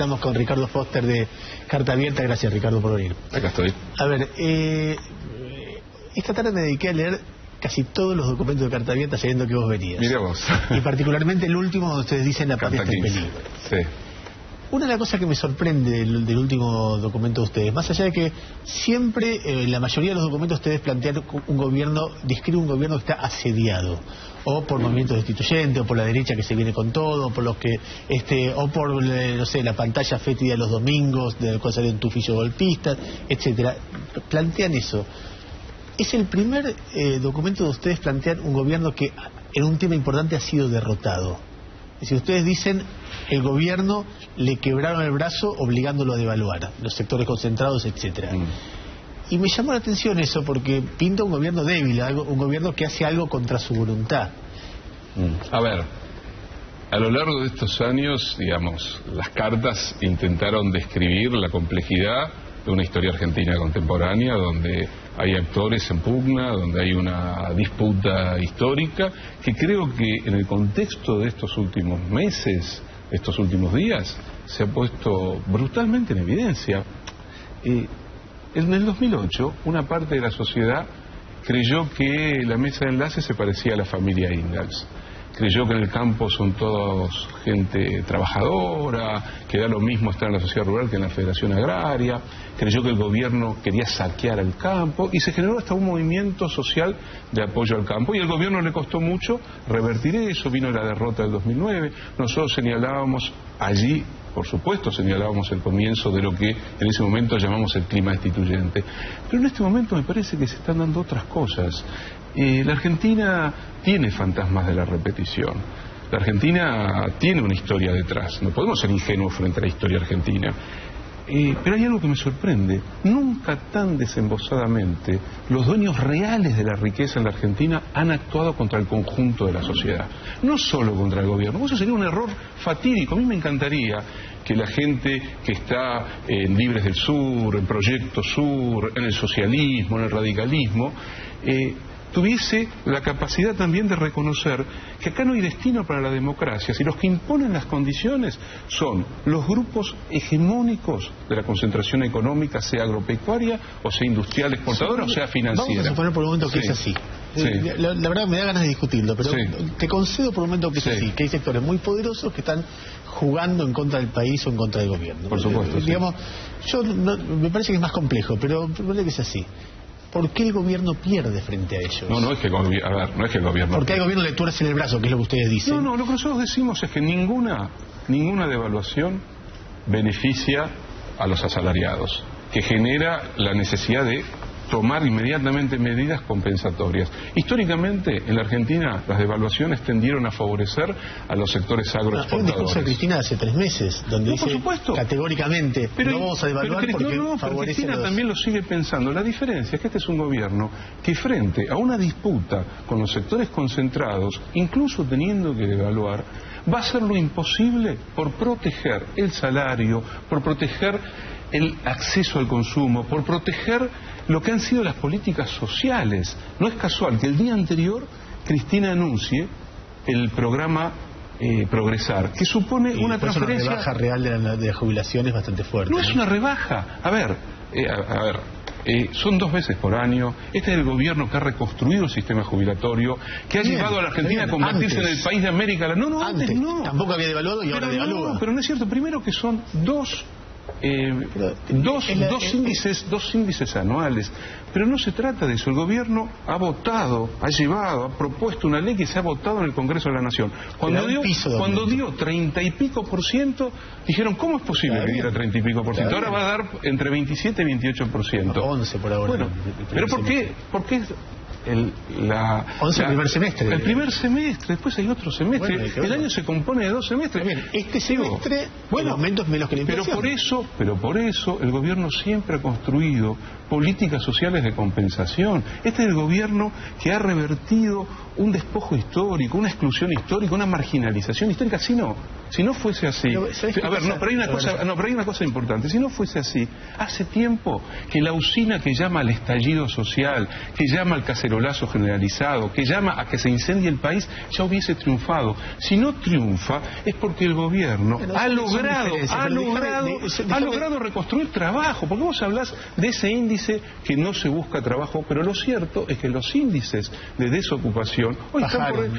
Estamos con Ricardo Foster de Carta Abierta. Gracias, Ricardo, por venir. Acá estoy. A ver, esta tarde me dediqué a leer casi todos los documentos de Carta Abierta sabiendo que vos venías. Mira vos. Y particularmente el último donde ustedes dicen la patria está en peligro. Sí. Una de las cosas que me sorprende del último documento de ustedes, más allá de que siempre, en la mayoría de los documentos ustedes plantean un gobierno, describen un gobierno que está asediado, o por movimientos destituyentes, o por la derecha que se viene con todo, o por los que, o por, no sé, la pantalla fétida de los domingos, del cual salen tufillos golpistas, etcétera. Plantean eso. Es el primer documento donde ustedes plantean un gobierno que en un tema importante ha sido derrotado. Es decir, ustedes dicen el gobierno le quebraron el brazo obligándolo a devaluar, los sectores concentrados, etcétera. Y me llamó la atención eso porque pinta un gobierno débil, un gobierno que hace algo contra su voluntad. A ver, a lo largo de estos años, digamos, las cartas intentaron describir la complejidad de una historia argentina contemporánea donde hay actores en pugna, donde hay una disputa histórica que creo que en el contexto de estos últimos meses, estos últimos días, se ha puesto brutalmente en evidencia. En el 2008 una parte de la sociedad creyó que la mesa de enlace se parecía a la familia Ingalls. Creyó que en el campo son todos gente trabajadora, que da lo mismo estar en la sociedad rural que en la Federación Agraria. Creyó que el gobierno quería saquear al campo y se generó hasta un movimiento social de apoyo al campo. Y al gobierno le costó mucho revertir eso, vino la derrota del 2009. Nosotros señalábamos allí, por supuesto, señalábamos el comienzo de lo que en ese momento llamamos el clima destituyente. Pero en este momento me parece que se están dando otras cosas. La Argentina tiene fantasmas de la repetición. La Argentina tiene una historia detrás. No podemos ser ingenuos frente a la historia argentina. Pero hay algo que me sorprende. Nunca tan desembosadamente los dueños reales de la riqueza en la Argentina han actuado contra el conjunto de la sociedad. No solo contra el gobierno. Eso sería un error fatídico. A mí me encantaría que la gente que está en Libres del Sur, en Proyecto Sur, en el socialismo, en el radicalismo, tuviese la capacidad también de reconocer que acá no hay destino para la democracia, si los que imponen las condiciones son los grupos hegemónicos de la concentración económica, sea agropecuaria, o sea industrial exportadora, o sea financiera. Vamos a suponer por un momento que es así. La verdad me da ganas de discutirlo, pero te concedo por un momento que es así, que hay sectores muy poderosos que están jugando en contra del país o en contra del gobierno. Por supuesto. Digamos, me parece que es más complejo, pero me parece que es así. ¿Por qué el gobierno pierde frente a ellos? No es que el gobierno... Porque al gobierno le tuercen el brazo, que es lo que ustedes dicen. No, lo que nosotros decimos es que ninguna devaluación beneficia a los asalariados, que genera la necesidad de tomar inmediatamente medidas compensatorias. Históricamente, en la Argentina, las devaluaciones tendieron a favorecer a los sectores agroexportadores. Hay un discurso de Cristina hace 3 meses, donde dice categóricamente, no vamos a devaluar porque favorece Cristina también lo sigue pensando. La diferencia es que este es un gobierno que frente a una disputa con los sectores concentrados, incluso teniendo que devaluar, va a hacer lo imposible por proteger el salario, por proteger el acceso al consumo, por proteger lo que han sido las políticas sociales. No es casual que el día anterior Cristina anuncie el programa Progresar, que supone una transferencia... Una rebaja real de las jubilaciones bastante fuerte. No es una rebaja. A ver, son 2 veces por año. Este es el gobierno que ha reconstruido el sistema jubilatorio, que ha llevado a la Argentina a convertirse en el país de América Latina. Antes no. Tampoco había devaluado y ahora devalúa. Pero no es cierto. Primero que son dos índices anuales, pero no se trata de eso. El gobierno ha votado, ha propuesto una ley que se ha votado en el Congreso de la Nación. Cuando dio 30 y pico %, dijeron, ¿cómo es posible que diera 30 y pico %? Ahora va a dar entre 27 y 28%. 11 por ahora. Bueno, pero ¿por qué? El primer semestre. El primer semestre, después hay otro semestre. El año se compone de 2 semestres. Bien, este semestre, el aumento es menos que la inflación. Pero por eso el gobierno siempre ha construido políticas sociales de compensación. Este es el gobierno que ha revertido un despojo histórico, una exclusión histórica, una marginalización histórica. Si no fuese así, pero hay una cosa importante. Si no fuese así, hace tiempo que la usina que llama al estallido social, que llama al caserío cacerolazo generalizado, que llama a que se incendie el país, ya hubiese triunfado. Si no triunfa, es porque el gobierno ha logrado reconstruir trabajo. Porque vos hablás de ese índice que no se busca trabajo, pero lo cierto es que los índices de desocupación hoy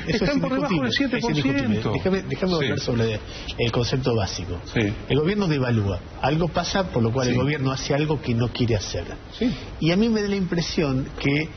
están por debajo del 7%. Déjame volver sobre el concepto básico. Sí. El gobierno devalúa. Algo pasa por lo cual el gobierno hace algo que no quiere hacer. Sí. Y a mí me da la impresión que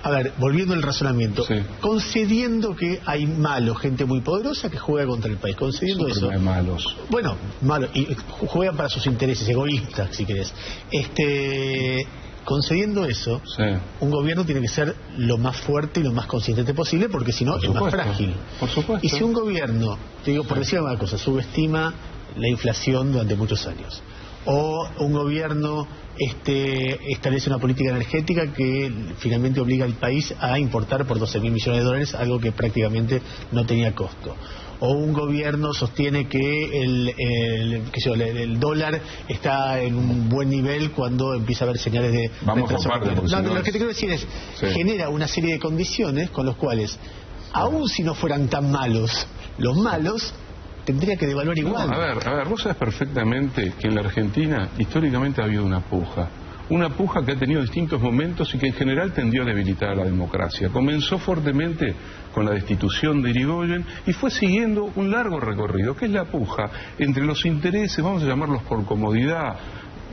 a ver, volviendo al razonamiento, concediendo que hay malos, gente muy poderosa que juega contra el país, concediendo eso. Hay malos. Bueno, malos, y juegan para sus intereses, egoístas, si querés. Concediendo eso, un gobierno tiene que ser lo más fuerte y lo más consistente posible, porque si no es más frágil. Por supuesto. Y si un gobierno, te digo, por decir una cosa, subestima la inflación durante muchos años, o un gobierno establece una política energética que finalmente obliga al país a importar por 12.000 millones de dólares algo que prácticamente no tenía costo, o un gobierno sostiene que el dólar está en un buen nivel cuando empieza a haber señales de... Vamos por partes. Lo que te quiero decir es, genera una serie de condiciones con los cuales, aun si no fueran tan malos, los malos tendría que devaluar igual. No, a ver, vos sabés perfectamente que en la Argentina históricamente ha habido una puja que ha tenido distintos momentos y que en general tendió a debilitar a la democracia. Comenzó fuertemente con la destitución de Irigoyen y fue siguiendo un largo recorrido, que es la puja entre los intereses, vamos a llamarlos por comodidad,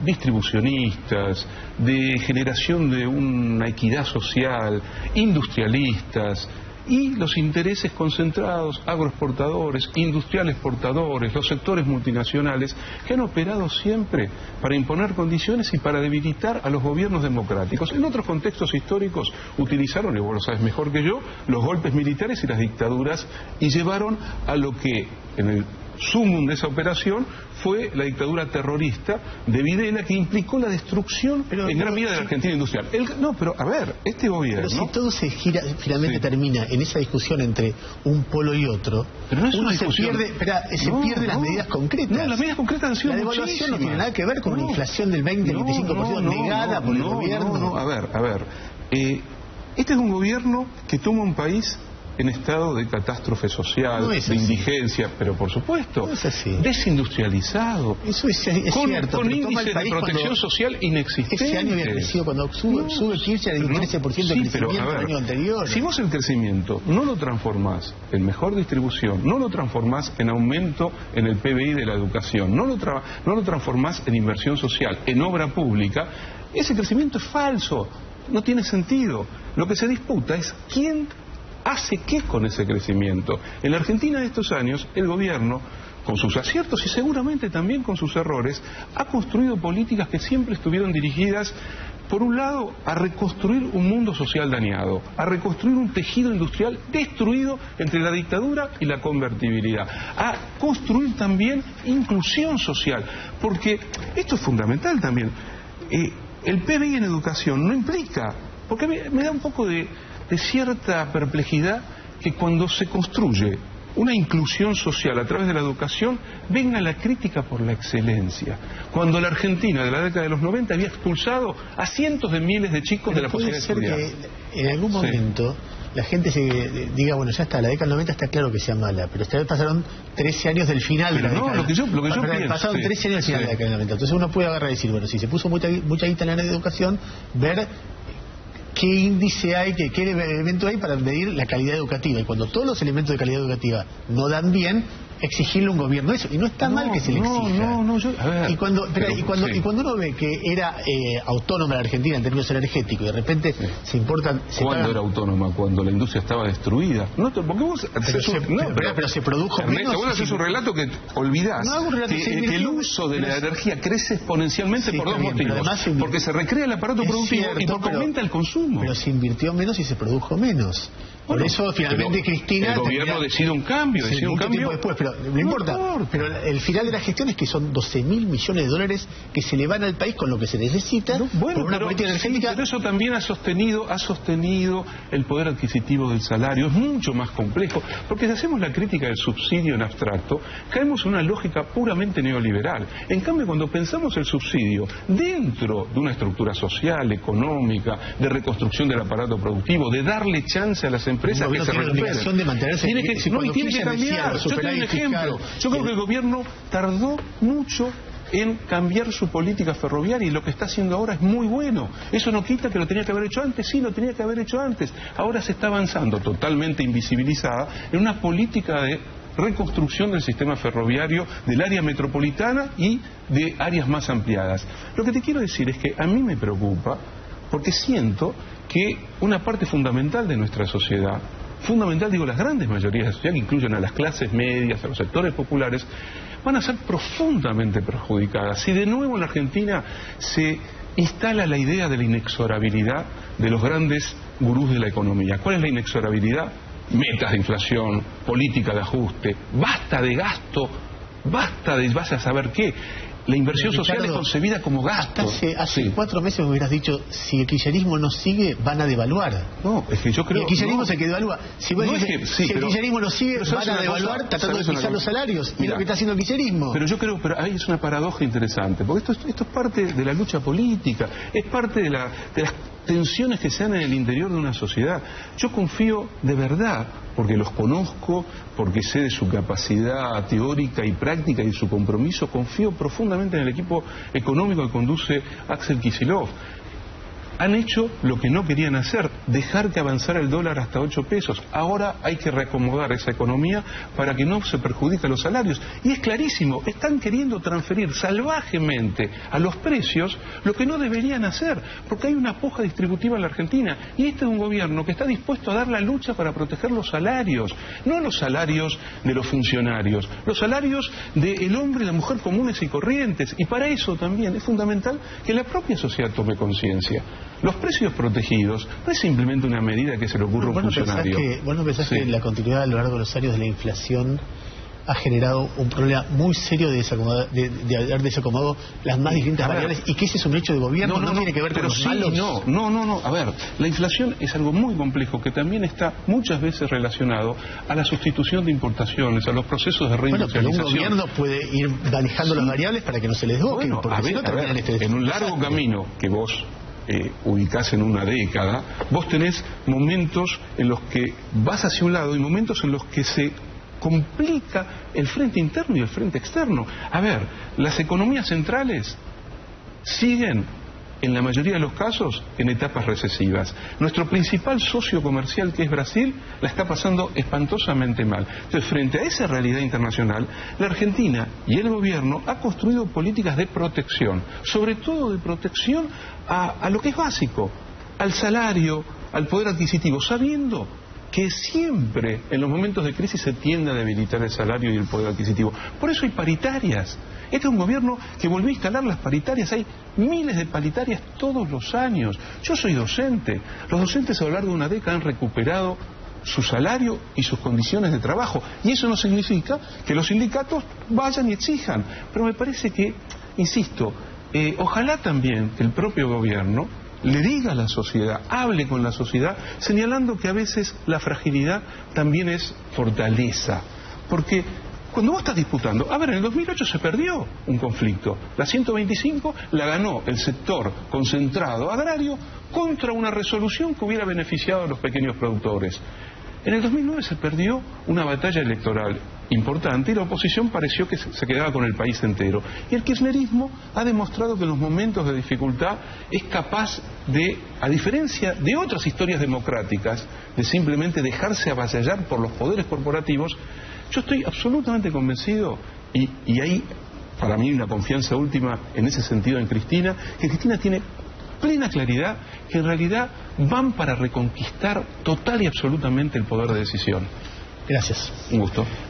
distribucionistas, de generación de una equidad social, industrialistas, y los intereses concentrados, agroexportadores, industriales exportadores, los sectores multinacionales, que han operado siempre para imponer condiciones y para debilitar a los gobiernos democráticos. En otros contextos históricos utilizaron, y vos lo sabes mejor que yo, los golpes militares y las dictaduras, y llevaron a lo que en el sumum de esa operación fue la dictadura terrorista de Videla, que implicó la destrucción en gran medida de la Argentina industrial. Pero a ver, este gobierno... Pero si todo se gira, finalmente termina en esa discusión entre un polo y otro, pero no es uno una discusión... se pierde las medidas concretas. No, las medidas concretas han sido la devaluación no tiene nada que ver con una inflación del 20-25% negada por el gobierno. A ver, este es un gobierno que toma un país en estado de catástrofe social, de indigencia, pero por supuesto, desindustrializado, eso es cierto, con índices de protección social inexistentes. Ese año había crecido, cuando sube Kirchner el 13% de crecimiento el año anterior. Si vos el crecimiento no lo transformás en mejor distribución, no lo transformás en aumento en el PBI de la educación, no lo transformás en inversión social, en obra pública, ese crecimiento es falso, no tiene sentido. Lo que se disputa es quién hace qué con ese crecimiento. En la Argentina de estos años, el gobierno, con sus aciertos y seguramente también con sus errores, ha construido políticas que siempre estuvieron dirigidas, por un lado, a reconstruir un mundo social dañado, a reconstruir un tejido industrial destruido entre la dictadura y la convertibilidad, a construir también inclusión social, porque esto es fundamental también. El PBI en educación no implica, porque me da un poco de cierta perplejidad que cuando se construye una inclusión social a través de la educación venga la crítica por la excelencia, cuando la Argentina de la década de los 90 había expulsado a cientos de miles de chicos de la posibilidad de estudiar. Que en algún momento la gente se diga, bueno, ya está, la década del 90 está claro que sea mala, pero esta vez pasaron 13 años del final de la década. Lo que yo pienso, pasaron 13 años del final de la década del 90. Entonces uno puede agarrar y decir, bueno, si se puso mucha guita en la educación, ver qué índice hay, qué elemento hay para medir la calidad educativa. Y cuando todos los elementos de calidad educativa no dan bien, exigirle a un gobierno eso. Y no está mal que se le exija. Y cuando uno ve que era autónoma la Argentina en términos energéticos y de repente se importan... ¿Cuándo era autónoma? Cuando la industria estaba destruida. Porque vos pero se produjo menos. Vos haces un relato que olvidás que el uso de la energía crece exponencialmente por dos motivos. Porque se recrea el aparato productivo y porque aumenta el consumo. Pero se invirtió menos y se produjo menos. Por eso finalmente Cristina... El gobierno decide un cambio, decide un cambio después, pero no importa. Pero el final de la gestión es que son 12.000 millones de dólares que se le van al país con lo que se necesita, bueno, por una política energética... pero eso también ha sostenido el poder adquisitivo del salario. Es mucho más complejo, porque si hacemos la crítica del subsidio en abstracto, caemos en una lógica puramente neoliberal. En cambio, cuando pensamos el subsidio dentro de una estructura social, económica, de reconstrucción del aparato productivo, de darle chance a las empresas que se recuperen, de mantenerse, tiene que cambiar. Yo tengo un ejemplo. Yo creo que el gobierno tardó mucho en cambiar su política ferroviaria, y lo que está haciendo ahora es muy bueno. Eso no quita que lo tenía que haber hecho antes. Sí, lo tenía que haber hecho antes. Ahora se está avanzando, totalmente invisibilizada, en una política de reconstrucción del sistema ferroviario del área metropolitana y de áreas más ampliadas. Lo que te quiero decir es que a mí me preocupa, porque siento que una parte fundamental de nuestra sociedad, fundamental digo las grandes mayorías de la sociedad, que incluyen a las clases medias, a los sectores populares, van a ser profundamente perjudicadas si de nuevo en la Argentina se instala la idea de la inexorabilidad de los grandes gurús de la economía. ¿Cuál es la inexorabilidad? Metas de inflación, política de ajuste, basta de gasto, basta de vaya a saber qué. La inversión social es concebida como gasto. Hace 4 meses me hubieras dicho, si el kirchnerismo no sigue, van a devaluar. No, es que yo creo... Y el kirchnerismo es el que devalúa. Si el kirchnerismo no sigue, van a devaluar tratando de pisar los salarios. Y es lo que está haciendo el kirchnerismo. Pero yo creo, pero ahí es una paradoja interesante, porque esto es parte de la lucha política, es parte de las tensiones que se dan en el interior de una sociedad. Yo confío de verdad, porque los conozco, porque sé de su capacidad teórica y práctica y su compromiso, confío profundamente en el equipo económico que conduce Axel Kicillof. Han hecho lo que no querían hacer, dejar que avanzara el dólar hasta 8 pesos. Ahora hay que reacomodar esa economía para que no se perjudiquen los salarios. Y es clarísimo, están queriendo transferir salvajemente a los precios lo que no deberían hacer, porque hay una puja distributiva en la Argentina. Y este es un gobierno que está dispuesto a dar la lucha para proteger los salarios, no los salarios de los funcionarios, los salarios del hombre y la mujer comunes y corrientes. Y para eso también es fundamental que la propia sociedad tome conciencia. Los precios protegidos no es simplemente una medida que se le ocurre a un funcionario. ¿Vos no pensás que la continuidad a lo largo de los años de la inflación ha generado un problema muy serio de haber desacomodado las más distintas variables, y que ese es un hecho de gobierno? No tiene que ver con los malos. No. A ver, la inflación es algo muy complejo que también está muchas veces relacionado a la sustitución de importaciones, a los procesos de reindustrialización. Pero un gobierno puede ir manejando las variables para que no se les desboquen. En un largo camino que vos ubicás en una década, vos tenés momentos en los que vas hacia un lado y momentos en los que se complica el frente interno y el frente externo. A ver, las economías centrales siguen, en la mayoría de los casos, en etapas recesivas. Nuestro principal socio comercial, que es Brasil, la está pasando espantosamente mal. Entonces, frente a esa realidad internacional, la Argentina y el gobierno ha construido políticas de protección, sobre todo de protección a lo que es básico, al salario, al poder adquisitivo, sabiendo que siempre en los momentos de crisis se tiende a debilitar el salario y el poder adquisitivo. Por eso hay paritarias. Este es un gobierno que volvió a instalar las paritarias. Hay miles de paritarias todos los años. Yo soy docente. Los docentes a lo largo de una década han recuperado su salario y sus condiciones de trabajo. Y eso no significa que los sindicatos vayan y exijan. Pero me parece que, insisto, ojalá también que el propio gobierno le diga a la sociedad, hable con la sociedad, señalando que a veces la fragilidad también es fortaleza. Porque cuando vos estás disputando, en el 2008 se perdió un conflicto. La 125 la ganó el sector concentrado agrario contra una resolución que hubiera beneficiado a los pequeños productores. En el 2009 se perdió una batalla electoral importante y la oposición pareció que se quedaba con el país entero. Y el kirchnerismo ha demostrado que en los momentos de dificultad es capaz de, a diferencia de otras historias democráticas, de simplemente dejarse avasallar por los poderes corporativos. Yo estoy absolutamente convencido, y hay para mí una confianza última en ese sentido en Cristina, que Cristina tiene plena claridad que en realidad van para reconquistar total y absolutamente el poder de decisión. Gracias. Un gusto.